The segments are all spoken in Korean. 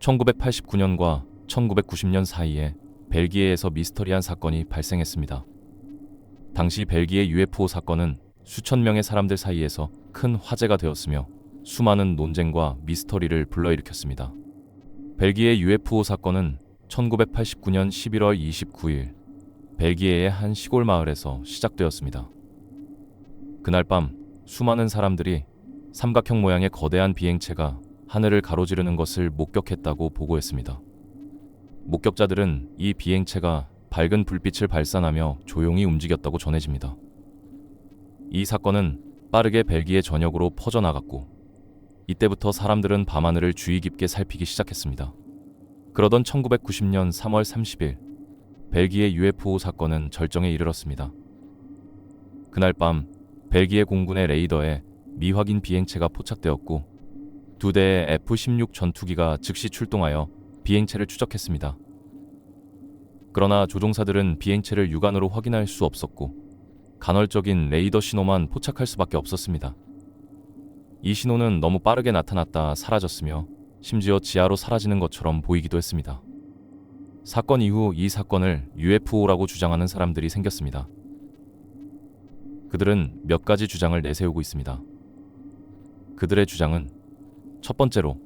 1989년과 1990년 사이에 벨기에에서 미스터리한 사건이 발생했습니다. 당시 벨기에 UFO 사건은 수천 명의 사람들 사이에서 큰 화제가 되었으며 수많은 논쟁과 미스터리를 불러일으켰습니다. 벨기에 UFO 사건은 1989년 11월 29일 벨기에의 한 시골 마을에서 시작되었습니다. 그날 밤 수많은 사람들이 삼각형 모양의 거대한 비행체가 하늘을 가로지르는 것을 목격했다고 보고했습니다. 목격자들은 이 비행체가 밝은 불빛을 발산하며 조용히 움직였다고 전해집니다. 이 사건은 빠르게 벨기에 전역으로 퍼져나갔고 이때부터 사람들은 밤하늘을 주의 깊게 살피기 시작했습니다. 그러던 1990년 3월 30일 벨기에 UFO 사건은 절정에 이르렀습니다. 그날 밤 벨기에 공군의 레이더에 미확인 비행체가 포착되었고 2대의 F-16 전투기가 즉시 출동하여 비행체를 추적했습니다. 그러나 조종사들은 비행체를 육안으로 확인할 수 없었고 간헐적인 레이더 신호만 포착할 수밖에 없었습니다. 이 신호는 너무 빠르게 나타났다 사라졌으며 심지어 지하로 사라지는 것처럼 보이기도 했습니다. 사건 이후 이 사건을 UFO라고 주장하는 사람들이 생겼습니다. 그들은 몇 가지 주장을 내세우고 있습니다. 그들의 주장은 첫 번째로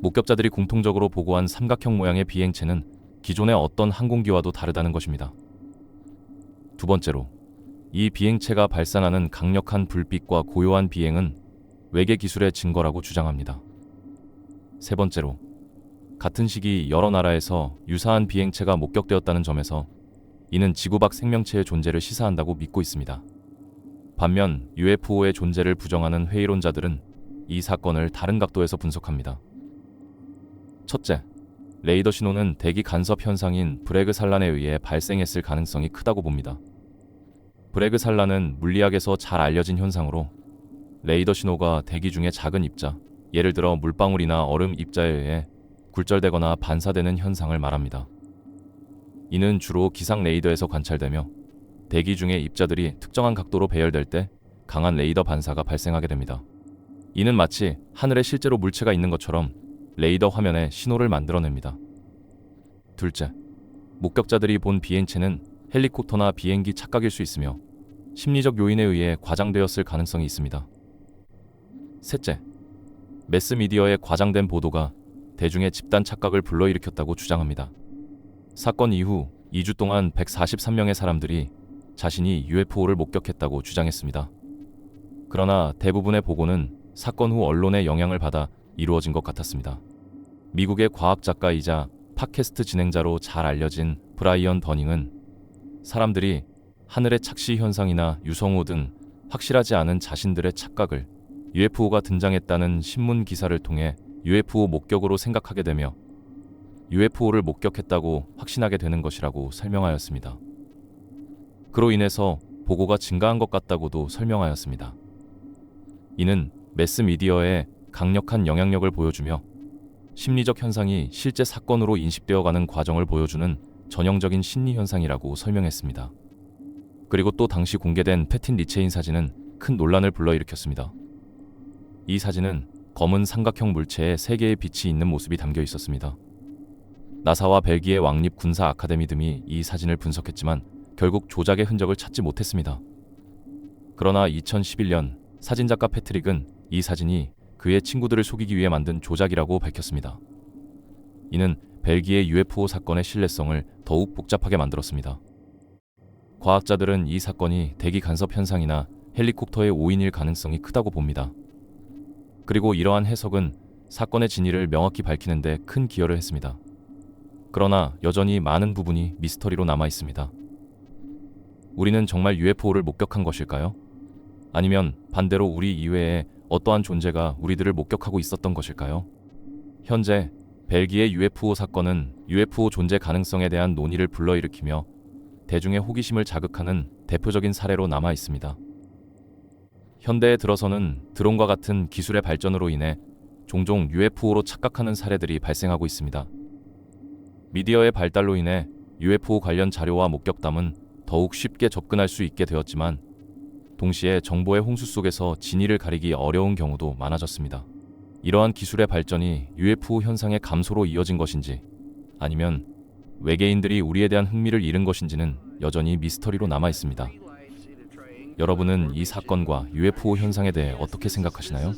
목격자들이 공통적으로 보고한 삼각형 모양의 비행체는 기존의 어떤 항공기와도 다르다는 것입니다. 두 번째로 이 비행체가 발산하는 강력한 불빛과 고요한 비행은 외계 기술의 증거라고 주장합니다. 세 번째로 같은 시기 여러 나라에서 유사한 비행체가 목격되었다는 점에서 이는 지구 밖 생명체의 존재를 시사한다고 믿고 있습니다. 반면 UFO의 존재를 부정하는 회의론자들은 이 사건을 다른 각도에서 분석합니다. 첫째, 레이더 신호는 대기 간섭 현상인 브래그 산란에 의해 발생했을 가능성이 크다고 봅니다. 브래그 산란은 물리학에서 잘 알려진 현상으로 레이더 신호가 대기 중에 작은 입자, 예를 들어 물방울이나 얼음 입자에 의해 굴절되거나 반사되는 현상을 말합니다. 이는 주로 기상 레이더에서 관찰되며 대기 중의 입자들이 특정한 각도로 배열될 때 강한 레이더 반사가 발생하게 됩니다. 이는 마치 하늘에 실제로 물체가 있는 것처럼 레이더 화면에 신호를 만들어냅니다. 둘째, 목격자들이 본 비행체는 헬리콥터나 비행기 착각일 수 있으며 심리적 요인에 의해 과장되었을 가능성이 있습니다. 셋째, 매스미디어의 과장된 보도가 대중의 집단 착각을 불러일으켰다고 주장합니다. 사건 이후 2주 동안 143명의 사람들이 자신이 UFO를 목격했다고 주장했습니다. 그러나 대부분의 보고는 사건 후 언론의 영향을 받아 이루어진 것 같았습니다. 미국의 과학작가이자 팟캐스트 진행자로 잘 알려진 브라이언 더닝은 사람들이 하늘의 착시 현상이나 유성우 등 확실하지 않은 자신들의 착각을 UFO가 등장했다는 신문 기사를 통해 UFO 목격으로 생각하게 되며 UFO를 목격했다고 확신하게 되는 것이라고 설명하였습니다. 그로 인해서 보고가 증가한 것 같다고도 설명하였습니다. 이는 매스미디어의 강력한 영향력을 보여주며 심리적 현상이 실제 사건으로 인식되어가는 과정을 보여주는 전형적인 심리 현상이라고 설명했습니다. 그리고 또 당시 공개된 패틴 리체인 사진은 큰 논란을 불러일으켰습니다. 이 사진은 검은 삼각형 물체에 3개의 빛이 있는 모습이 담겨 있었습니다. 나사와 벨기에 왕립 군사 아카데미 등이 이 사진을 분석했지만 결국 조작의 흔적을 찾지 못했습니다. 그러나 2011년 사진작가 패트릭은 이 사진이 그의 친구들을 속이기 위해 만든 조작이라고 밝혔습니다. 이는 벨기에 UFO 사건의 신뢰성을 더욱 복잡하게 만들었습니다. 과학자들은 이 사건이 대기 간섭 현상이나 헬리콥터의 오인일 가능성이 크다고 봅니다. 그리고 이러한 해석은 사건의 진위를 명확히 밝히는 데 큰 기여를 했습니다. 그러나 여전히 많은 부분이 미스터리로 남아 있습니다. 우리는 정말 UFO를 목격한 것일까요? 아니면 반대로 우리 이외에 어떠한 존재가 우리들을 목격하고 있었던 것일까요? 현재 벨기에 UFO 사건은 UFO 존재 가능성에 대한 논의를 불러일으키며 대중의 호기심을 자극하는 대표적인 사례로 남아 있습니다. 현대에 들어서는 드론과 같은 기술의 발전으로 인해 종종 UFO로 착각하는 사례들이 발생하고 있습니다. 미디어의 발달로 인해 UFO 관련 자료와 목격담은 더욱 쉽게 접근할 수 있게 되었지만 동시에 정보의 홍수 속에서 진위를 가리기 어려운 경우도 많아졌습니다. 이러한 기술의 발전이 UFO 현상의 감소로 이어진 것인지 아니면 외계인들이 우리에 대한 흥미를 잃은 것인지는 여전히 미스터리로 남아 있습니다. 여러분은 이 사건과 UFO 현상에 대해 어떻게 생각하시나요?